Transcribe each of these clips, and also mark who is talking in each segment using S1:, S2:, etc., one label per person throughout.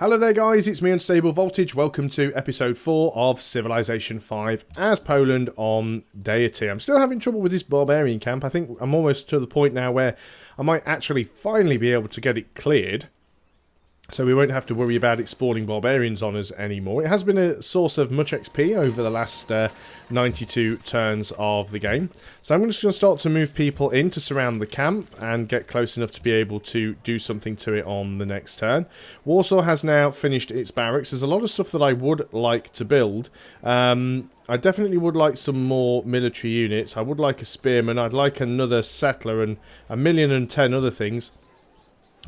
S1: Hello there guys, it's me Unstable Voltage. Welcome to episode 4 of Civilization 5 as Poland on Deity. I'm still having trouble with this barbarian camp. I think I'm almost to the point now where I might actually finally be able to get it cleared. So we won't have to worry about it spawning barbarians on us anymore. It has been a source of much XP over the last 92 turns of the game. So I'm just going to start to move people in to surround the camp and get close enough to be able to do something to it on the next turn. Warsaw has now finished its barracks. There's a lot of stuff that I would like to build. I definitely would like some more military units. I would like a spearman. I'd like another settler and 1,010,000 other things.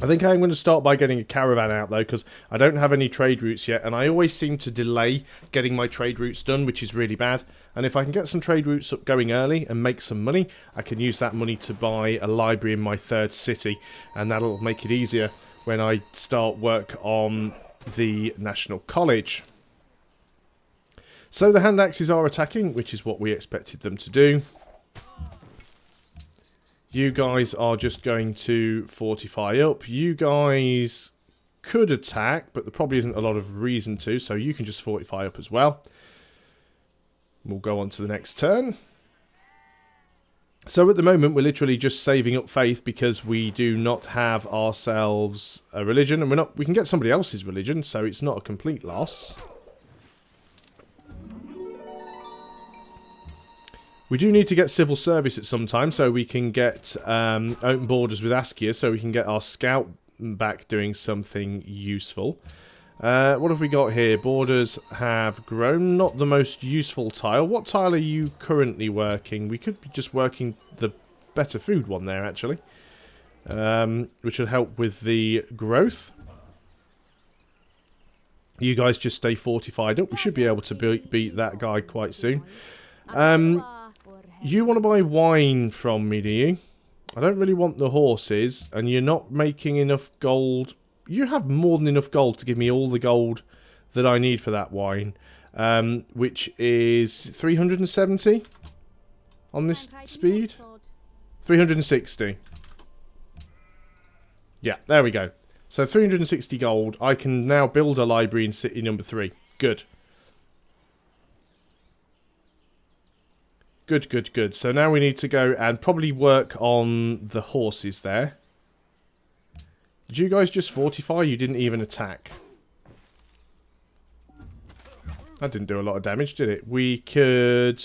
S1: I think I'm going to start by getting a caravan out though, because I don't have any trade routes yet, and I always seem to delay getting my trade routes done, which is really bad. And if I can get some trade routes up going early and make some money, I can use that money to buy a library in my third city, and that'll make it easier when I start work on the National College. So the hand axes are attacking, which is what we expected them to do. You guys are just going to fortify up. You guys could attack, but there probably isn't a lot of reason to, so you can just fortify up as well. We'll go on to the next turn. So at the moment, we're literally just saving up faith because we do not have ourselves a religion, and we can get somebody else's religion, so it's not a complete loss. We do need to get civil service at some time so we can get open borders with Askia, so we can get our scout back doing something useful. What have we got here? Borders have grown. Not the most useful tile. What tile are you currently working? We could be just working the better food one there, actually. Which would help with the growth. You guys just stay fortified up. We should be able to beat that guy quite soon. You want to buy wine from me, do you? I don't really want the horses, and you're not making enough gold. You have more than enough gold to give me all the gold that I need for that wine, which is 370 on this speed. 360. Yeah, there we go. So 360 gold. I can now build a library in city number 3. Good. Good, good, good. So now we need to go and probably work on the horses there. Did you guys just fortify? You didn't even attack. That didn't do a lot of damage, did it? We could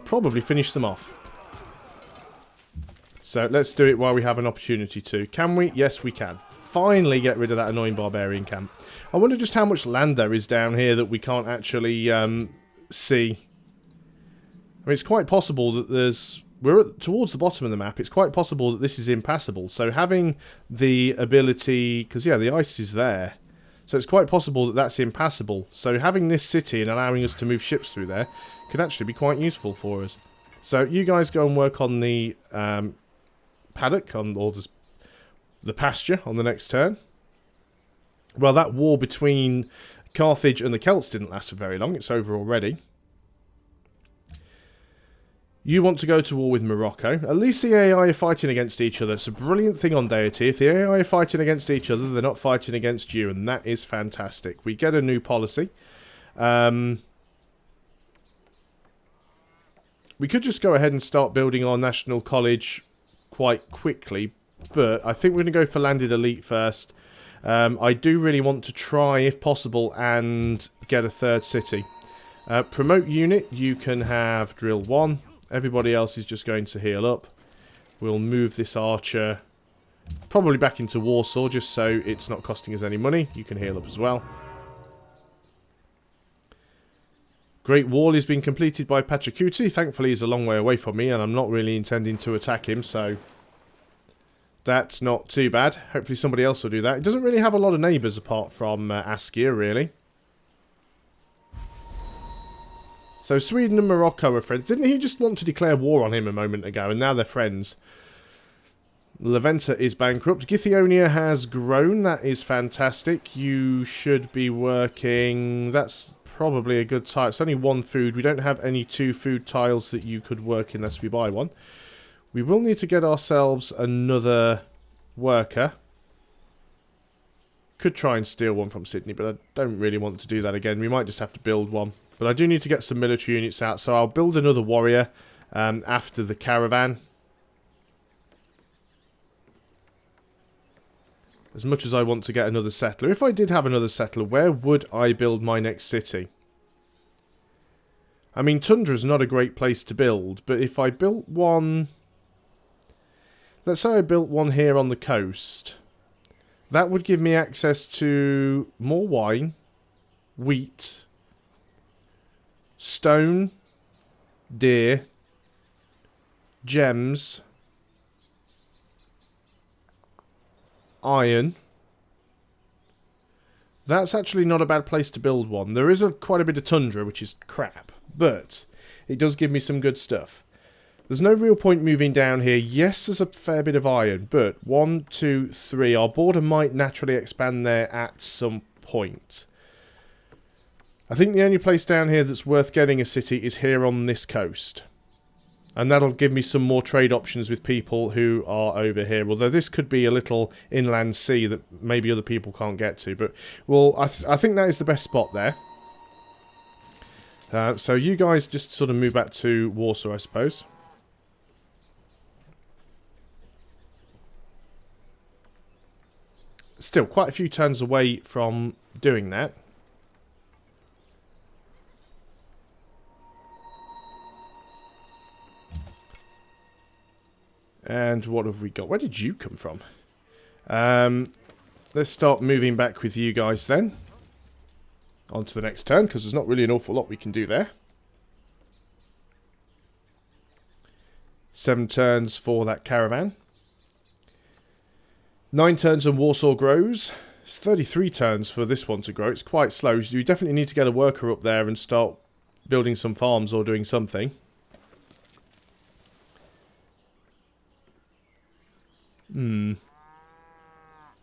S1: probably finish them off. So let's do it while we have an opportunity to. Can we? Yes, we can. Finally get rid of that annoying barbarian camp. I wonder just how much land there is down here that we can't actually see. I mean, it's quite possible that we're towards the bottom of the map. It's quite possible that this is impassable. So having the ability, because yeah, the ice is there. So it's quite possible that that's impassable. So having this city and allowing us to move ships through there could actually be quite useful for us. So you guys go and work on the paddock, or the pasture on the next turn. Well, that war between Carthage and the Celts didn't last for very long. It's over already. You want to go to war with Morocco. At least the AI are fighting against each other. It's a brilliant thing on Deity. If the AI are fighting against each other, they're not fighting against you, and that is fantastic. We get a new policy. We could just go ahead and start building our National College quite quickly, but I think we're going to go for landed elite first. I do really want to try, if possible, and get a third city. Promote unit, you can have drill 1. Everybody else is just going to heal up. We'll move this archer probably back into Warsaw just so it's not costing us any money. You can heal up as well. Great Wall is being completed by Pachacuti. Thankfully he's a long way away from me and I'm not really intending to attack him, so that's not too bad. Hopefully somebody else will do that. It doesn't really have a lot of neighbours apart from Askia, really. So Sweden and Morocco are friends. Didn't he just want to declare war on him a moment ago, and now they're friends? Leventa is bankrupt. Githionia has grown. That is fantastic. You should be working... That's probably a good tile. It's only 1 food. We don't have any 2 food tiles that you could work unless we buy one. We will need to get ourselves another worker. Could try and steal one from Sydney, but I don't really want to do that again. We might just have to build one. But I do need to get some military units out, so I'll build another warrior after the caravan. As much as I want to get another settler. If I did have another settler, where would I build my next city? I mean, Tundra's not a great place to build, but if I built one... Let's say I built one here on the coast. That would give me access to more wine, wheat, stone, deer, gems, iron. That's actually not a bad place to build one. There is quite a bit of tundra, which is crap, but it does give me some good stuff. There's no real point moving down here. Yes, there's a fair bit of iron, but 1, 2, 3. Our border might naturally expand there at some point. I think the only place down here that's worth getting a city is here on this coast. And that'll give me some more trade options with people who are over here. Although this could be a little inland sea that maybe other people can't get to. But, well, I think that is the best spot there. So you guys just sort of move back to Warsaw, I suppose. Still, quite a few turns away from doing that. And what have we got? Where did you come from? Let's start moving back with you guys then. On to the next turn, because there's not really an awful lot we can do there. 7 turns for that caravan. 9 turns and Warsaw grows. It's 33 turns for this one to grow. It's quite slow. You definitely need to get a worker up there and start building some farms or doing something. We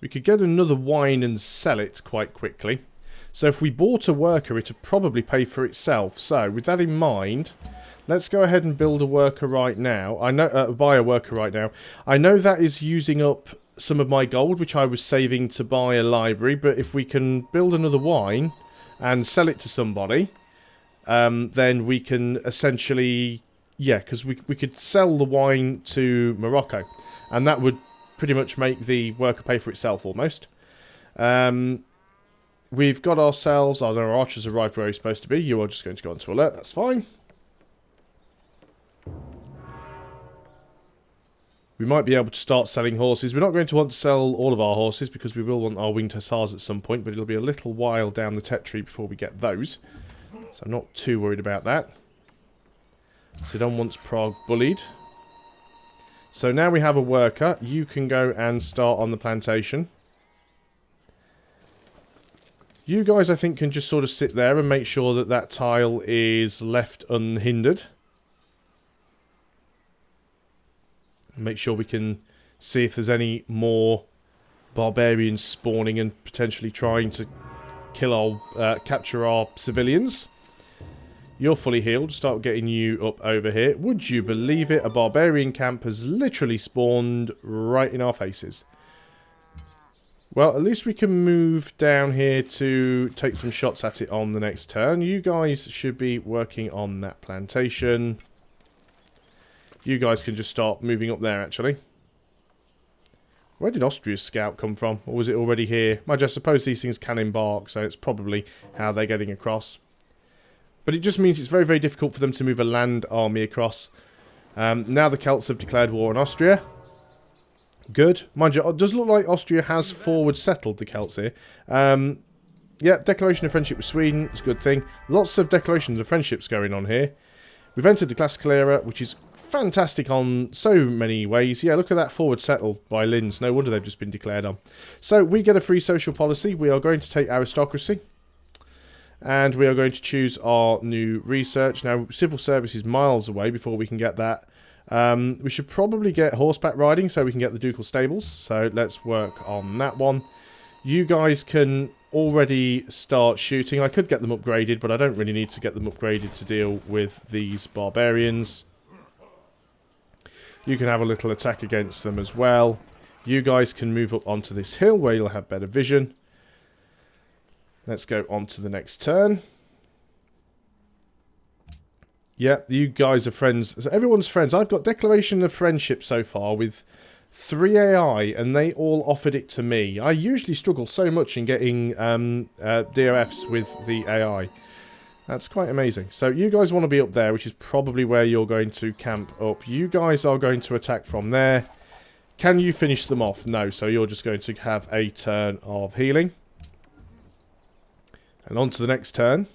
S1: could get another wine and sell it quite quickly. So if we bought a worker, it would probably pay for itself. So with that in mind, let's go ahead and build a worker right now. I know buy a worker right now. I know that is using up some of my gold, which I was saving to buy a library. But if we can build another wine and sell it to somebody, then we can essentially, yeah, because we could sell the wine to Morocco, and that would pretty much make the worker pay for itself almost. We've got ourselves... Oh, our archers arrived where he's supposed to be. You are just going to go on to alert. That's fine. We might be able to start selling horses. We're not going to want to sell all of our horses because we will want our winged hussars at some point, but it'll be a little while down the tech tree before we get those. So I'm not too worried about that. Sidon wants Prague bullied. So now we have a worker. You can go and start on the plantation. You guys, I think, can just sort of sit there and make sure that that tile is left unhindered. Make sure we can see if there's any more barbarians spawning and potentially trying to kill our, capture our civilians. You're fully healed. Start getting you up over here. Would you believe it? A barbarian camp has literally spawned right in our faces. Well, at least we can move down here to take some shots at it on the next turn. You guys should be working on that plantation. You guys can just start moving up there, actually. Where did Austria's scout come from? Or was it already here? I just suppose these things can embark, so it's probably how they're getting across. But it just means it's very, very difficult for them to move a land army across. Now the Celts have declared war on Austria. Good. Mind you, it does look like Austria has forward settled the Celts here. Yeah, declaration of friendship with Sweden. It's a good thing. Lots of declarations of friendships going on here. We've entered the classical era, which is fantastic on so many ways. Yeah, look at that forward settled by Linz. No wonder they've just been declared on. So we get a free social policy. We are going to take aristocracy. And we are going to choose our new research. Now, civil service is miles away before we can get that. We should probably get horseback riding so we can get the ducal stables. So let's work on that one. You guys can already start shooting. I could get them upgraded, but I don't really need to get them upgraded to deal with these barbarians. You can have a little attack against them as well. You guys can move up onto this hill where you'll have better vision. Let's go on to the next turn. Yep, you guys are friends. So everyone's friends. I've got declaration of friendship so far with 3 AI, and they all offered it to me. I usually struggle so much in getting DOFs with the AI. That's quite amazing. So you guys want to be up there, which is probably where you're going to camp up. You guys are going to attack from there. Can you finish them off? No, so you're just going to have a turn of healing. And on to the next turn.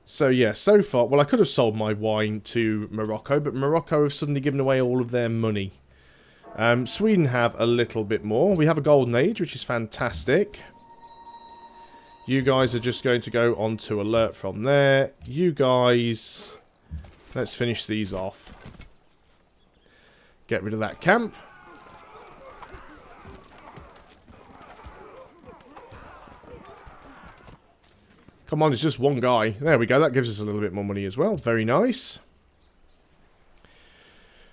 S1: So yeah, so far, well, I could have sold my wine to Morocco, but Morocco have suddenly given away all of their money. Sweden have a little bit more. We have a golden age, which is fantastic. You guys are just going to go on to alert from there. You guys, let's finish these off. Get rid of that camp. Come on, it's just one guy. There we go. That gives us a little bit more money as well. Very nice.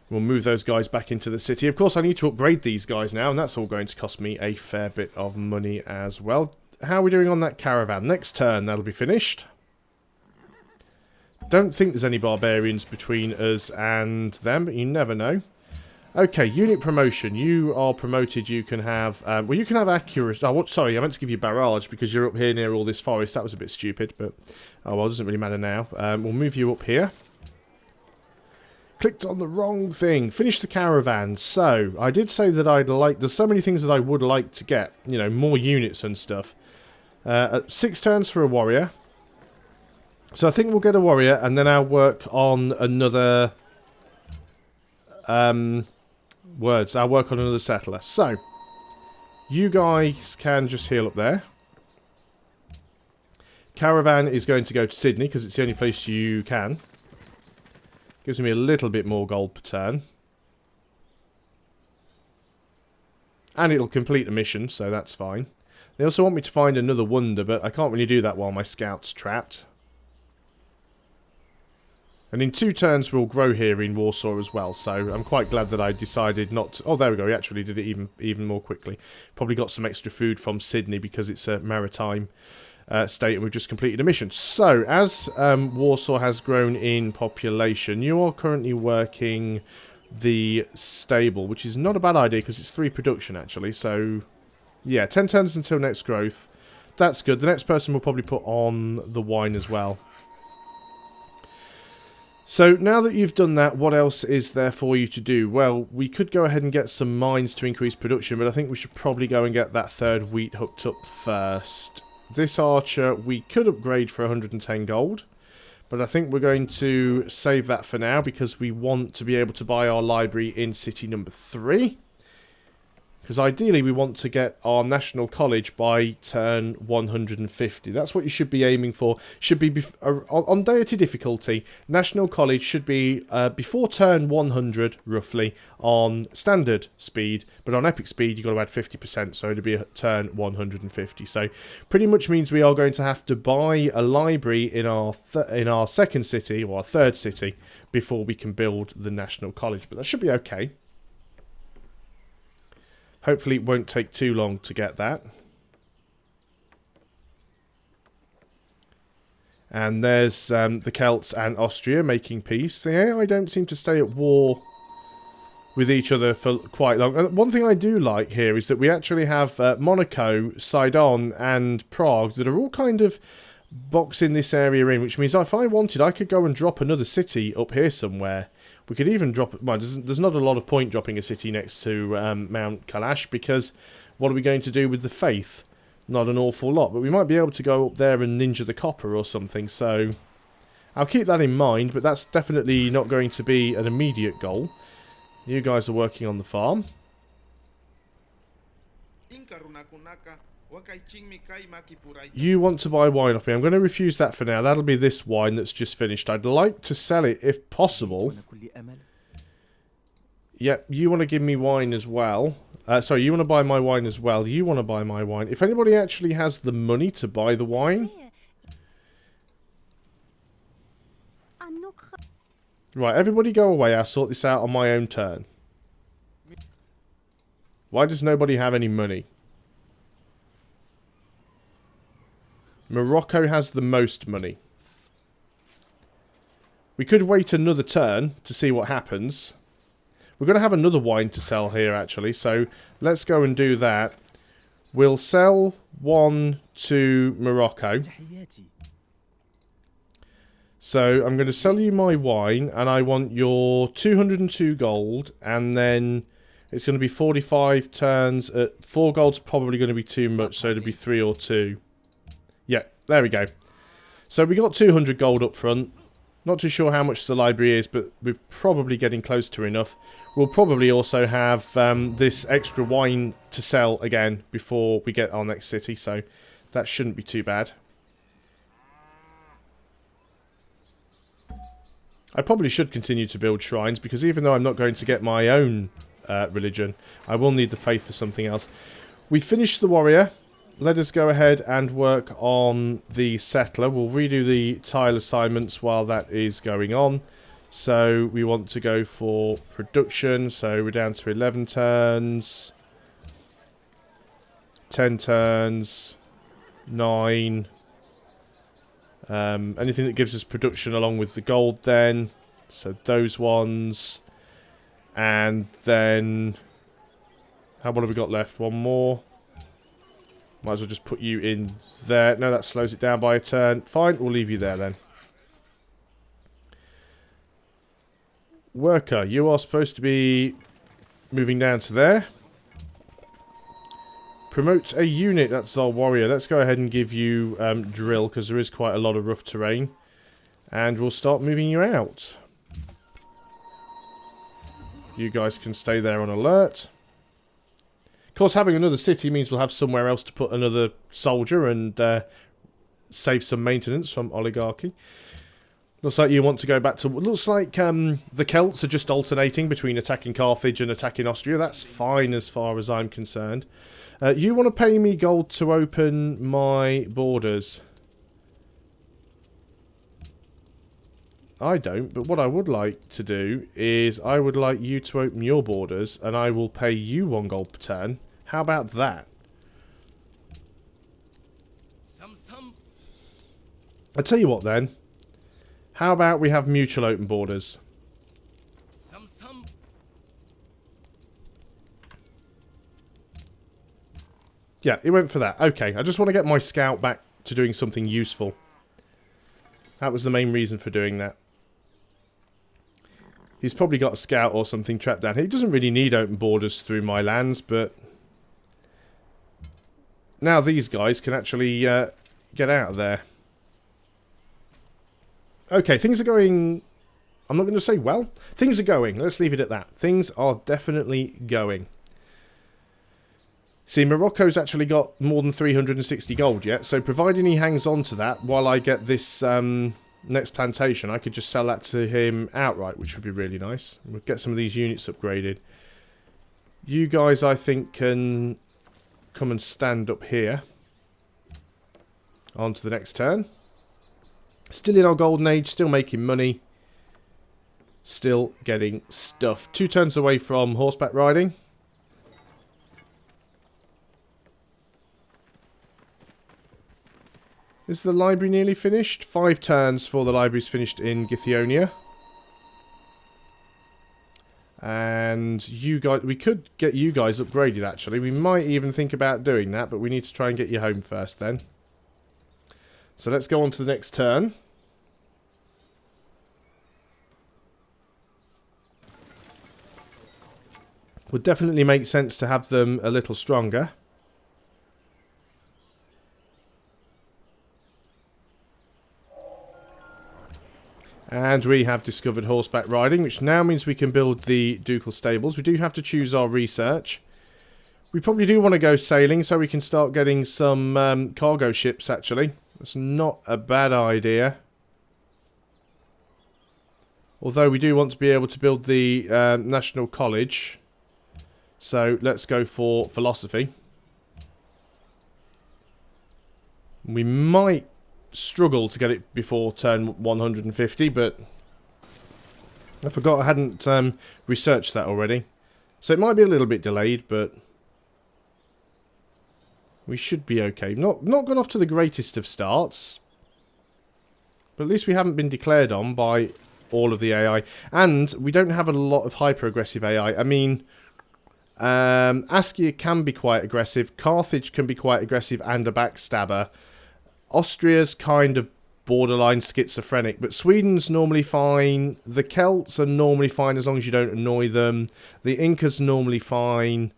S1: We'll move those guys back into the city. Of course, I need to upgrade these guys now, and that's all going to cost me a fair bit of money as well. How are we doing on that caravan? Next turn, that'll be finished. Don't think there's any barbarians between us and them, but you never know. Okay, unit promotion. You are promoted. You can have... well, you can have accuracy. Oh, sorry, I meant to give you barrage because you're up here near all this forest. That was a bit stupid, but... oh, well, it doesn't really matter now. We'll move you up here. Clicked on the wrong thing. Finish the caravan. So, I did say that I'd like... there's so many things that I would like to get. You know, more units and stuff. 6 turns for a warrior. So, I think we'll get a warrior, and then I'll work on another... I'll work on another settler. So, you guys can just heal up there. Caravan is going to go to Sydney because it's the only place you can. Gives me a little bit more gold per turn. And it'll complete the mission, so that's fine. They also want me to find another wonder, but I can't really do that while my scout's trapped. And in 2 turns we'll grow here in Warsaw as well, so I'm quite glad that I decided not to... oh, there we go, he actually did it even more quickly. Probably got some extra food from Sydney because it's a maritime state and we've just completed a mission. So, as Warsaw has grown in population, you are currently working the stable, which is not a bad idea because it's 3 production actually, so... yeah, 10 turns until next growth. That's good. The next person will probably put on the wine as well. So, now that you've done that, what else is there for you to do? Well, we could go ahead and get some mines to increase production, but I think we should probably go and get that 3rd wheat hooked up first. This archer, we could upgrade for 110 gold, but I think we're going to save that for now because we want to be able to buy our library in city number 3. Because ideally we want to get our National College by turn 150. That's what you should be aiming for. Should be on Deity difficulty, National College should be before turn 100, roughly, on standard speed. But on epic speed, you've got to add 50%, so it'll be at turn 150. So pretty much means we are going to have to buy a library in our 2nd city, or our 3rd city, before we can build the National College. But that should be okay. Hopefully it won't take too long to get that. And there's the Celts and Austria making peace. The AI don't seem to stay at war with each other for quite long. And one thing I do like here is that we actually have Monaco, Sidon and Prague that are all kind of boxing this area in, which means if I wanted, I could go and drop another city up here somewhere. We could even drop... well, there's not a lot of point dropping a city next to Mount Kalash, because what are we going to do with the Faith? Not an awful lot, but we might be able to go up there and ninja the copper or something, so... I'll keep that in mind, but that's definitely not going to be an immediate goal. You guys are working on the farm. You want to buy wine off me. I'm going to refuse that for now. That'll be this wine that's just finished. I'd like to sell it if possible. Yep, you want to give me wine as well. Sorry, you want to buy my wine as well. You want to buy my wine. If anybody actually has the money to buy the wine... Right, everybody go away. I'll sort this out on my own turn. Why does nobody have any money? Morocco has the most money. We could wait another turn to see what happens. We're going to have another wine to sell here, actually. So let's go and do that. We'll sell one to Morocco. So I'm going to sell you my wine, and I want your 202 gold, and then it's going to be 45 turns. 4 gold's probably going to be too much, so it'll be 3 or 2. Yeah, there we go. So we got 200 gold up front. Not too sure how much the library is, but we're probably getting close to enough. We'll probably also have this extra wine to sell again before we get our next city, so that shouldn't be too bad. I probably should continue to build shrines, because even though I'm not going to get my own religion, I will need the faith for something else. We finished the warrior. Let us go ahead and work on the settler. We'll redo the tile assignments while that is going on. So we want to go for production. So we're down to 11 turns, 10 turns, 9. Anything that gives us production along with the gold then. So those ones. And then, what have we got left? One more. Might as well just put you in there. No, that slows it down by a turn. Fine, we'll leave you there then. Worker, you are supposed to be moving down to there. Promote a unit, that's our warrior. Let's go ahead and give you drill, because there is quite a lot of rough terrain. And we'll start moving you out. You guys can stay there on alert. Of course, having another city means we'll have somewhere else to put another soldier and save some maintenance from oligarchy. Looks like you want to go back to... Looks like the Celts are just alternating between attacking Carthage and attacking Austria. That's fine as far as I'm concerned. You want to pay me gold to open my borders? I don't, but what I would like to do is I would like you to open your borders, and I will pay you 1 gold per turn. How about that? I tell you what then. How about we have mutual open borders? Yeah, it went for that. Okay, I just want to get my scout back to doing something useful. That was the main reason for doing that. He's probably got a scout or something trapped down here. He doesn't really need open borders through my lands, but... now these guys can actually get out of there. Okay, things are going... I'm not going to say well. Things are going. Let's leave it at that. Things are definitely going. See, Morocco's actually got more than 360 gold yet, so providing he hangs on to that while I get this next plantation, I could just sell that to him outright, which would be really nice. We'll get some of these units upgraded. You guys, I think, can come and stand up here. On to the next turn. Still in our golden age, still making money. Still getting stuff. 2 turns away from horseback riding. Is the library nearly finished? 5 turns for the library's finished in Githyonia. And you guys, we could get you guys upgraded actually. We might even think about doing that, but we need to try and get you home first then. So let's go on to the next turn. Would definitely make sense to have them a little stronger. And we have discovered horseback riding, which now means we can build the ducal stables. We do have to choose our research. We probably do want to go sailing so we can start getting some cargo ships, actually. That's not a bad idea. Although we do want to be able to build the National College. So let's go for philosophy. We might struggle to get it before turn 150, but I forgot I hadn't researched that already. So it might be a little bit delayed, but We should be okay. Not got off to the greatest of starts. But at least we haven't been declared on by all of the AI. And we don't have a lot of hyper-aggressive AI. I mean, Askia can be quite aggressive. Carthage can be quite aggressive and a backstabber. Austria's kind of borderline schizophrenic, but Sweden's normally fine. The Celts are normally fine as long as you don't annoy them. The Incas normally fine.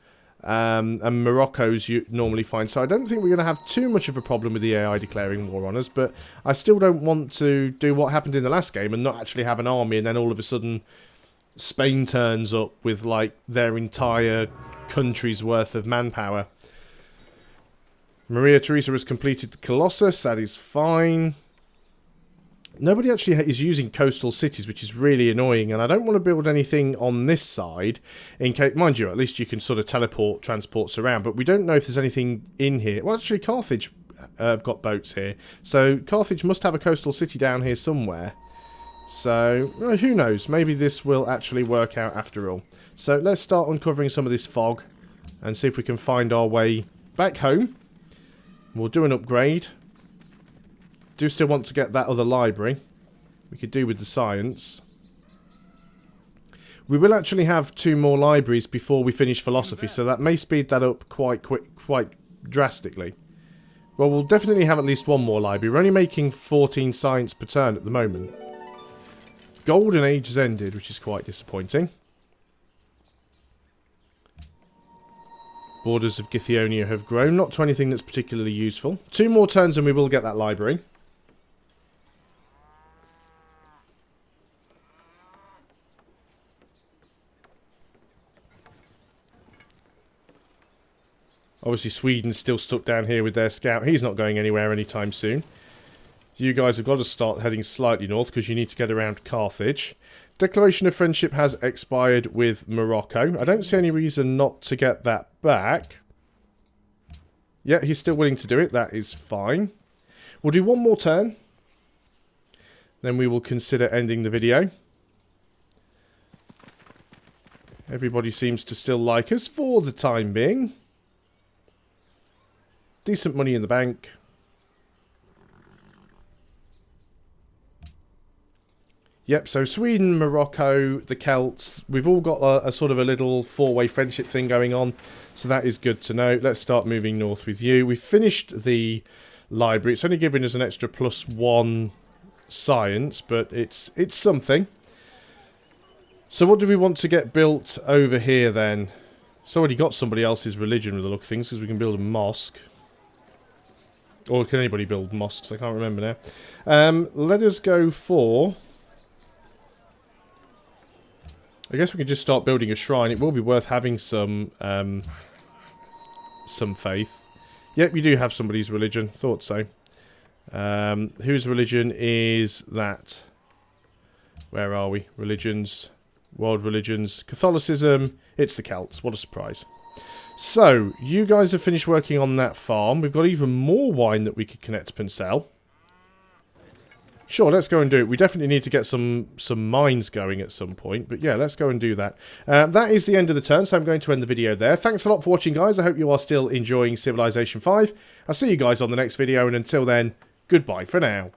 S1: And Morocco's normally fine. So I don't think we're going to have too much of a problem with the AI declaring war on us, but I still don't want to do what happened in the last game and not actually have an army and then all of a sudden Spain turns up with like their entire country's worth of manpower. Maria Theresa has completed the Colossus. That is fine. Nobody actually is using coastal cities, which is really annoying, and I don't want to build anything on this side in case, mind you, at least you can sort of teleport transports around, but we don't know if there's anything in here. Well, actually, Carthage have got boats here, so Carthage must have a coastal city down here somewhere. So, well, who knows, maybe this will actually work out after all. So, let's start uncovering some of this fog and see if we can find our way back home. We'll do an upgrade. Do still want to get that other library. We could do with the science. We will actually have 2 more libraries before we finish philosophy, so that may speed that up quite drastically. Well, we'll definitely have at least 1 more library. We're only making 14 science per turn at the moment. Golden Age has ended, which is quite disappointing. Borders of Githyonia have grown. Not to anything that's particularly useful. 2 more turns and we will get that library. Obviously, Sweden's still stuck down here with their scout. He's not going anywhere anytime soon. You guys have got to start heading slightly north because you need to get around Carthage. Declaration of Friendship has expired with Morocco. I don't see any reason not to get that back. Yeah, he's still willing to do it. That is fine. We'll do 1 more turn. Then we will consider ending the video. Everybody seems to still like us for the time being. Decent money in the bank. Yep, so Sweden, Morocco, the Celts, we've all got a sort of a little 4-way friendship thing going on, so that is good to know. Let's start moving north with you. We've finished the library. It's only giving us an extra +1 science, but it's something. So what do we want to get built over here then? It's already got somebody else's religion with the look of things, because we can build a mosque. Or can anybody build mosques? I can't remember now. Let us go for... I guess we can just start building a shrine. It will be worth having some faith. Yep, you do have somebody's religion. Thought so. Whose religion is that? Where are we? Religions. World religions. Catholicism. It's the Celts. What a surprise. So, you guys have finished working on that farm. We've got even more wine that we could connect up and sell. Sure, let's go and do it. We definitely need to get some mines going at some point. But yeah, let's go and do that. That is the end of the turn, so I'm going to end the video there. Thanks a lot for watching, guys. I hope you are still enjoying Civilization 5. I'll see you guys on the next video, and until then, goodbye for now.